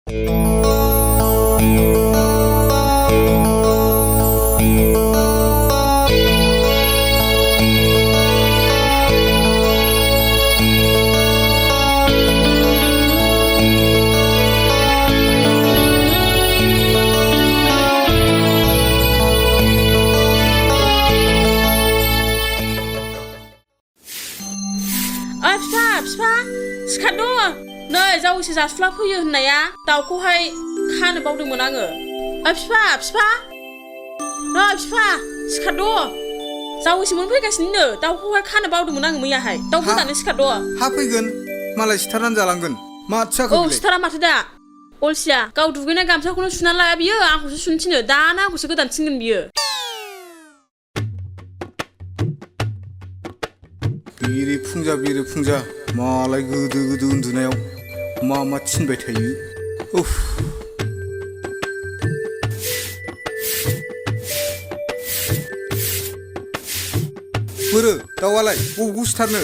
फिफा सिखारद' नै जावैसो जासुला फैयो होननाया दाउखौहाय खानो बावदोंमोन आङो। फिफा नै फिफा सिखारद' जावैसो मोनफैगासिनो दाउखौहाय खानो बावदोंमोन आङो मैयाहाय। दाउ गोदानो सिखारद'। हा फैगोन मालाय सिथारनानै जालांगोन। माथो जाखो औ सिथारा माथो दा अलसिया गाव दुगैनाय गामसाखौनो सुनानै लाया बियो आंखौसो सुनो थिनो दाना आंखौसो गोदान थिनगोन बियो। बेरे फुंजा मालाय गोदो उन्दुनायाव मा थिनबाय थायो। उफ बोरो दाउआलाय बबेखौ सिथारनो?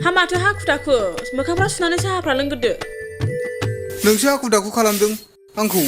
हा माथो हाखु दाखु मोखांफ्रा सुनानै साहाफ्रा लोंग्रोदो। नोंसो हाखु दाखु खालामदों आंखौ।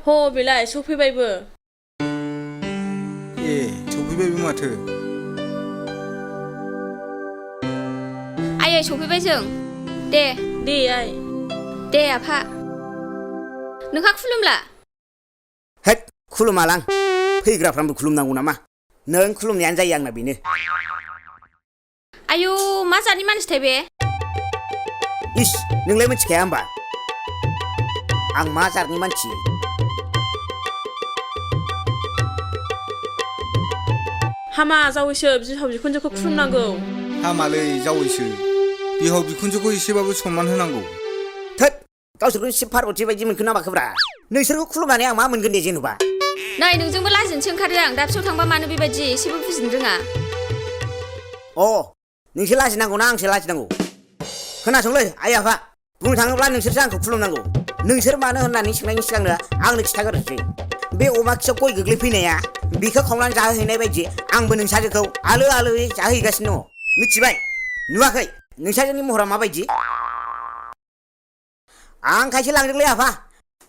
ह बेलाय सफैबायबो। सफैबायबो माथो। आयै सफैबाय जों। दे आइ। दे आफा नोंहा खुलुमला? हेद खुलुमालां फैग्राफ्रामबो खुलुमनांगौ नामा? नों खुलुमनायानो जायो आंना बेनो। आयौ मा जातनि मानसिथाय बे? इस नोंलाय मिथिखाया होमबा आं मा जातनि मानसि? हामा जावैसो बिहाव बिखुनजोखौ खुलुमनांगौ। हामालै जावैसो बिहाव बिखुनजोखौ एसेबाबो सनमान होनांगौ। थोद गावसोरखौ शिब पार्बती बायदि मोनखो ना माखोब्रा? नोंसोरखौ खुलुमनानै आं मा मोनगोन दे जेनेबा? नै नोंजोंबो लाजिनोसो ओंखारो आं दाबसेयाव थांबा मानो बेबायदि एसेबो बुजिनो रोङा। नोंसो लाजिनांगौ ना आंसो लाजिनांगौ? खोनासंलै आइ आफा बुंनो थाङोब्ला नोंसोरसो आंखौ खुलुमनांगौ। नोंसोर मानो होननानै सोंनायनि सिगांनो आंनो खिथागोरसै। बे अमा खियाव गय गोग्लैफैनाया बिखौ खावनानै जाहोहैनाय बायदि आंबो नोंसाजोखौ आलो आलोयै जाहोहैगासिनो दङ। मिथिबाय? नुवाखै नोंसाजोनि महरा माबायदि? आं खायसे लांदोंलै आफा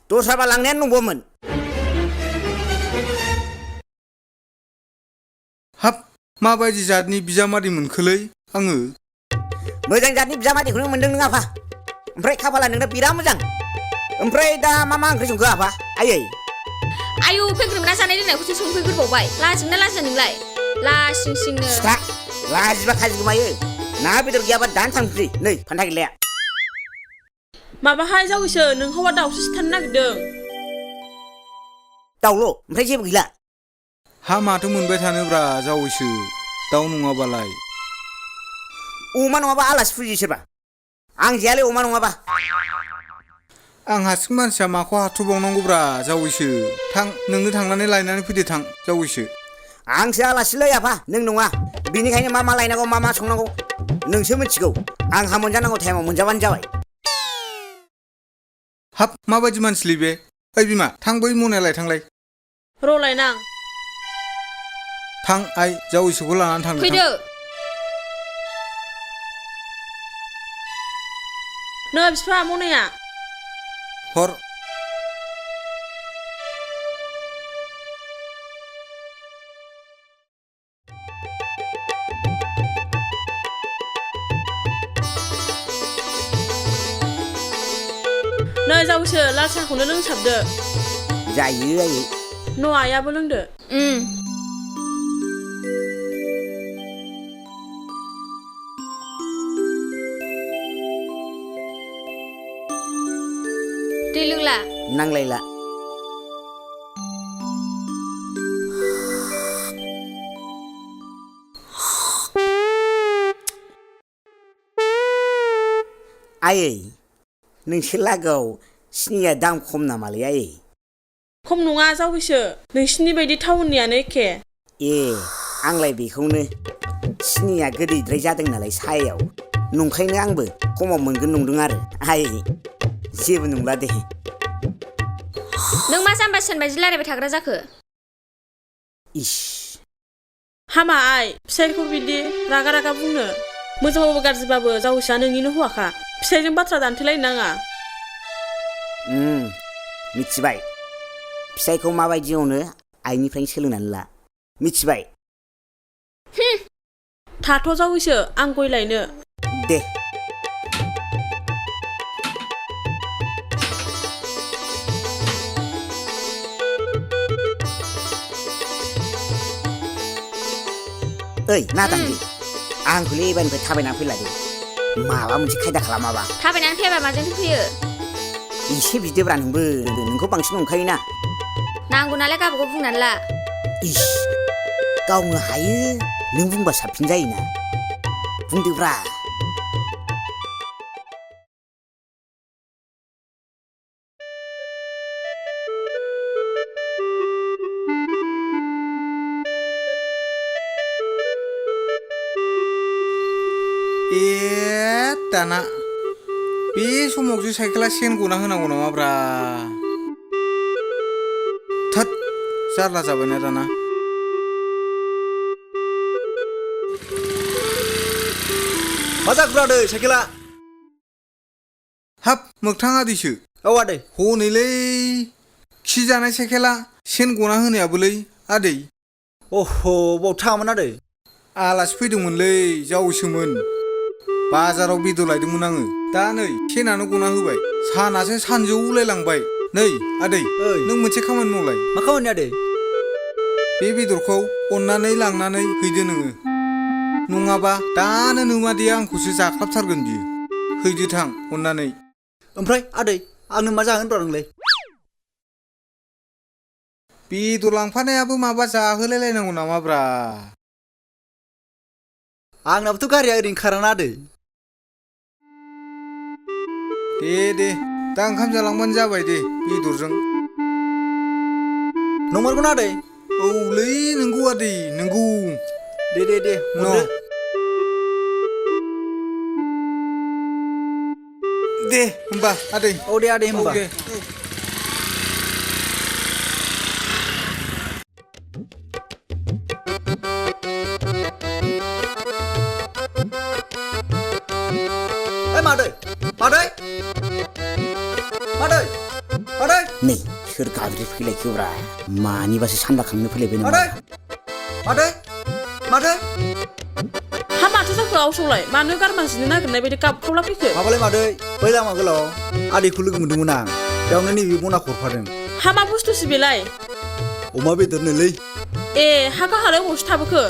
दस्राबा लांनायानो नंगौमोन। हाब माबायदि जातनि बिजामादै मोनखोलै आङो? मोजां जातनि बिजामादैखौनो मोनदों नों आफा। ओमफ्राय खाफाला नोंना बिराद मोजां। ओमफ्राय दा मा ओंख्रि संखो आफा आयै? आयौ फैग्रोमोना जानाय लोंनायखौसो संफैग्रोबावबाय। लाजिगोना लाजिया नोंलाय? लासिंसिंनो। सिथा लाजिबा खाजि गोमायो। ना बेदर गैयाबा दानो थांसै नै फान्था गैलाया। माबाहाय जावैसो नों हौवा दाउसो सिथारनो नागिरदों। दाउल' ओमफ्राय जेबो गैला? हा माथो मोनबाय थानोब्रा जावैसो दाउ नङाबालाय। अमा नङाबा आलासि फुजियो सोरबा? आं जायालै अमा नङाबा। आं हारसिं मानसिया माखौ हाथ्रबावनांगौब्रा जावैसो। थां नोंनो थांनानै लायनानै फैदो थां जावैसो। आंसो आलासिलै आफा नों नङा। बिनिखायनो मा लायनांगौ मा संनांगौ नोंसो मिथिगौ। आंहा मोनजानांगौ टाइमाव मोनजाबानो जाबाय। हाब माबायदि मानसिलै बे? ओइ बिमा थां बै मनायाव लायथांलाय। र' लायनां। थां आइ जावैसोखौ लानानै थांदो। फैदो। नै बिफा मनाया। हर। नै जावैसो लाल साहाखौनो लोंसाबदो। जायो आयै। न' आइयाबो लोंदो। दै लोंला? नांलायला। आयै नोंसोर लागोआव सिनिया दाम खम नामालै आयै खम नङा जावैसो नोंसिनि बायदि टाउननियानो एखे ए आंलाय बेखौनो सिनिया गोदैद्राय जादों नालाय साहायाव नंखायनो आंबो खमाव मोनगोन नंदों आरो आयै जेबो नंला दे नों मा जाम्बा सेन बायदि रायलायबाय थाग्रा जाखो इस हामा आइ फिसाइखौ बिदि रागा रागा बुंनो मोजांबाबो गाज्रिबाबो जावैसोआ नोंनिनो हौवाखा फिसाइजों बाथ्रा दान्थेलायनो नाङा मिथिबाय फिसाइखौ माबायदि अनो आइनिफ्रायनो सोलोंनानै ला मिथिबाय थाथ' जावैसो आं गय लायनो दे ओइ नादांगि आंखौलै एबारनिफ्राय थाबायनानै फैला दे माबा मोनसे खायदा खालामाबा थाबायनानै फैयाबा माजोंथो फैयो एसे बिदोब्रा नोंबो नोंखौ बांसिन नंखायोना नांगौ नालाय गावबागाव बुंनानै ला इस गावनो हायो नों बुंबा साबसिन जायोना बुंदोब्रा दाना बे समावसो साइकेला सेन गना होनांगौ नामाब्रा थोद जारला जाबायना दाना मा जाखो आदै साइकेला हाब मोगथां आदैसो औ आदै हनैलै खि जानाय साइकेला सेन गना होनायाबोलै आदै अह' बाव थाङामोन आदै आलासि फैदोंमोनलै जावैसोमोन बाजाराव बेदर लायदोंमोन आङो दा नै सेनानो गना होबाय सानासो सानजौलायलांबाय नै आदै ओइ नों मोनसे खामानि मावलाय मा खामानि आदै बे बेदरखौ अननानै लांनानै हैदो नोङो नङाबा दानो नोमादैया आंखौसो जाख्लाबथारगोन बियो हैदो थां अननानै ओमफ्राय आदै आंनो मा जाहोनब्रा नोंलाय बेदर लांफानायाबो माबा जाहोलायलायनांगौ नामाब्रा आंनाबोथ' गारिया ओरैनो खाराना आदै दे दा ओंखाम जालांबानो जाबाय दे बेदरजों नंमारगौना आदै औलै नोंगौ आदै नोंगौ दे हरदो दे होमबा आदै औ दे आदै होमबा दे मादै नै सोर गाज्रि फैलायखोब्रा मानिबासो सान्दाखांनो फैलायबाय नामा मादै हा माथो जाखो आवसावलाय मानो गारमाजिनो नागिरनाय बायदि गाबख्रावला फैखो माबालाय मादै बै लामा गोलाव आदैखौ लोगो मोनदोंमोन आं बेयावनो नैबे बना हरफादों हा मा बुस्थुसो बेलाय अमा बेदरनोलै ए हा गाहालाय अबावसो थाबोखो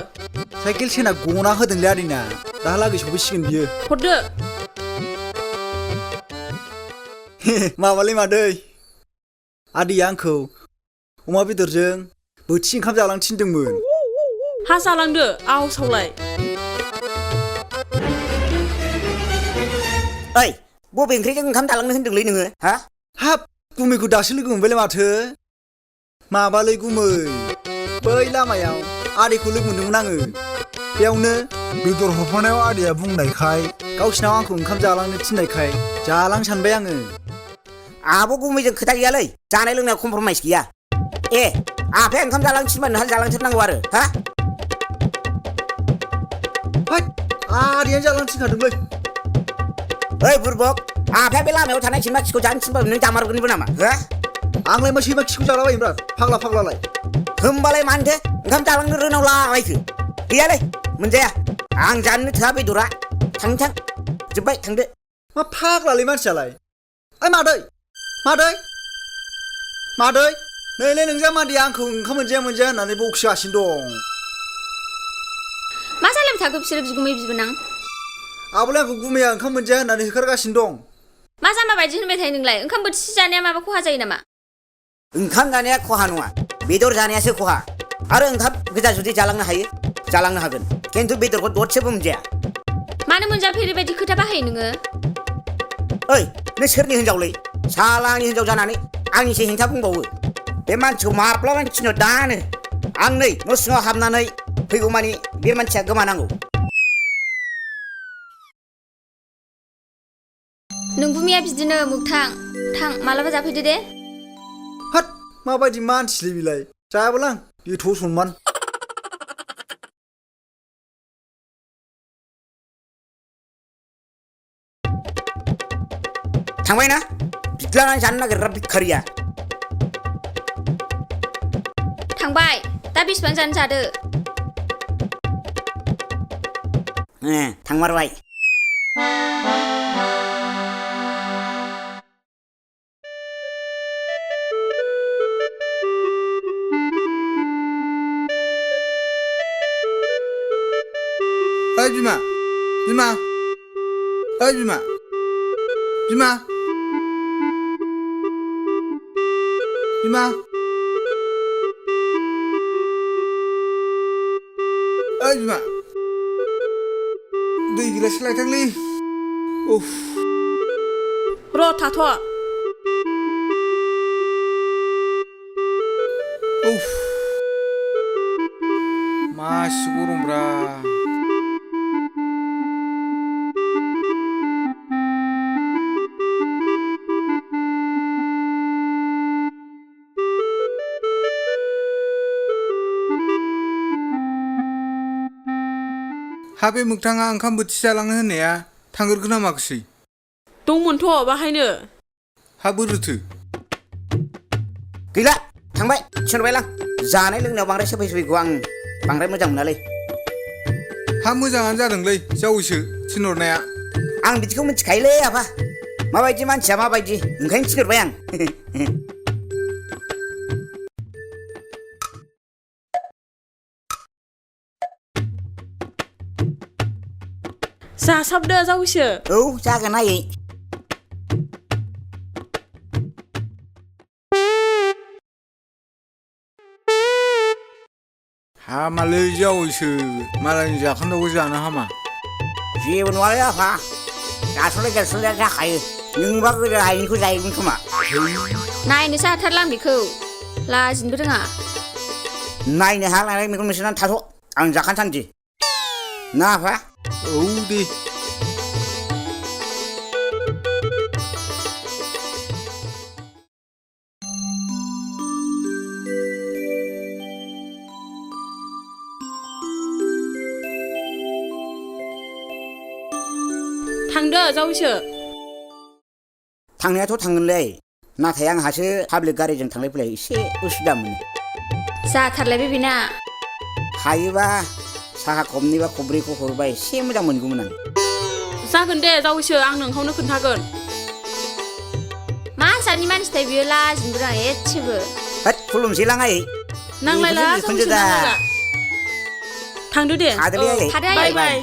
साइकेल सेना गना होदोंलै आदैना दाहालागै सफैसिगोन बियो हरदो माबालै मादै आदैया आंखौ अमा बेदरजों बोथिसे ओंखाम जालांनो थिनदोंमोन हा जालांदो आवसावलाय ओइ बबे ओंख्रिजों ओंखाम जालांनो होनदोंलै नोङो हा हाब गुमैखौ दासो लोगो मोनबायलै माथो माबालै गुमै बै लामायाव आदैखौ लोगो मोनदोंमोन आङो बेयावनो बेदर हरफानायाव आदैया बुंनायखाय गावसिनाव आंखौ ओंखाम जालांनो थिननायखाय जालां सानबाय आङो आब' गुमैजों खोथा गैयालै जानाय लोंनायाव कमप्रमाइस गैया ए आफाया ओंखाम जालांनो थिनबा नोंहा जालांथारनांगौ आरो हा आदैयानो जालांनो थिनखादोंलै ओइ बुरबक आफाया बे लामायाव थानाय सैमा खिखौ जानो थिनबा नों जामारगोनबो नामा हो आंलाय मा सैमा खिखौ जालाबायोब्रा फाग्लालाय होमबालाय मानोथो ओंखाम जालांनो रोनावलाबायखो गैयालै मोनजाया आं जानोनो थोआ बेदरा थां जोब्बाय थांदो मा फाग्लालै मानसियालाय ओइ मादै नैलै नोंजा मादैया आंखौ ओंखाम मोनजाया होननानै बखिगासिनो दं मा जालायबाय थाखो बिसोरो बिगुमै बिबोनां आबोलाय आंखौ गुमैया ओंखाम मोनजाया होननानै होखारगासिनो दं मा जाम्बा बायदि होनबाय थायो नोंलाय ओंखाम बोथिसे जानाया माबा खहा जायो नामा ओंखाम जानाया खहा नङा बेदर जानायासो खहा आरो ओंखाम गोजा जुदि जालांनो हायो जालांनो हागोन खिन्थु बेदरखौ दरसेबो मोनजाया मानो मोनजाफेरै बायदि खोथा बाहायो नोङो ओइ नों सोरनि हिनजावलै साला आंनि हिनजाव जानानै आंनिसो हेंथा बुंबावो बे मानसिखौ माब्लाबानो थिनो दानो आं नै न' सिङाव हाबनानै फैगौ मानि बे मानसिया गोमानांगौ नोंगुमैया बिदिनो मोगथां थां मालाबा जाफैदो दे हाट माबायदि मानसिलै बिलाय जायाबोलां एथ' सनमान थांबायना बिद्लानानै जानो नागिरग्रा भिखारिया थांबाय दा बेसेबां जानो जादो थांमारबाय ओइ बिमा बिमा ओइ बिमा बिमा बिमा ओइ बिमा दै गिलास लायथांलै उफ र' थाथ' उफ मासि गरमब्रा हा बे मोगथाङा ओंखाम बोथिसे जालांनो होननाया थांगोरखो ना माखोसै दंमोनथ' बाहायनो हा बोरोथो गैला थांबाय थिनहरबायलां जानाय लोंनायाव बांद्राय सोफै सोफैखौ आं बांद्राय मोजां मोनालै हा मोजाङानो जादोंलै जावैसो थिनहरनाया आं बिदिखौ मिथिखायोलै आफा माबायदि मानसिया माबायदि ओंखायनो थिनहरबाय आं जासाबदो जावैसो औ जागोन आयै हामालै जावैसो मालायनि जाखान्दाखौ जानो हामा जेबो नङालै आफा गास'लाय गास'लाय जाखायो नोंबा गोदो आइनिखौ जायोमोन खोमा नायनोसो हाथारलां बेखौ लाजिनोबो रोङा नायनो हालाय मेगन मोनसेनानै थाथ' आं जाखानोसै ना आफा औ दे थांदो जावैसो थांनायाथ' थांगोनलै नाथाय आंहासो पाब्लिक गारिजों थांलाय फैलाय एसे उसुबिदा मोनो जाथारलायबाय बेना हायोबा साहा खबनै बा खबब्रैखौ हरोबा एसे मोजां मोनगौमोन आं जागोन दे जावैसो आं नोंखौनो खोन्थागोन मा जातनि मानसिथाय बियो लाजिनोबो रोङा एसेबो होद खुलुमसै लां आयै नांलायला बिखुनजो जावैसो दा नांलायला थांदो दे थादोलै आयै थादो आयै। बाय बाय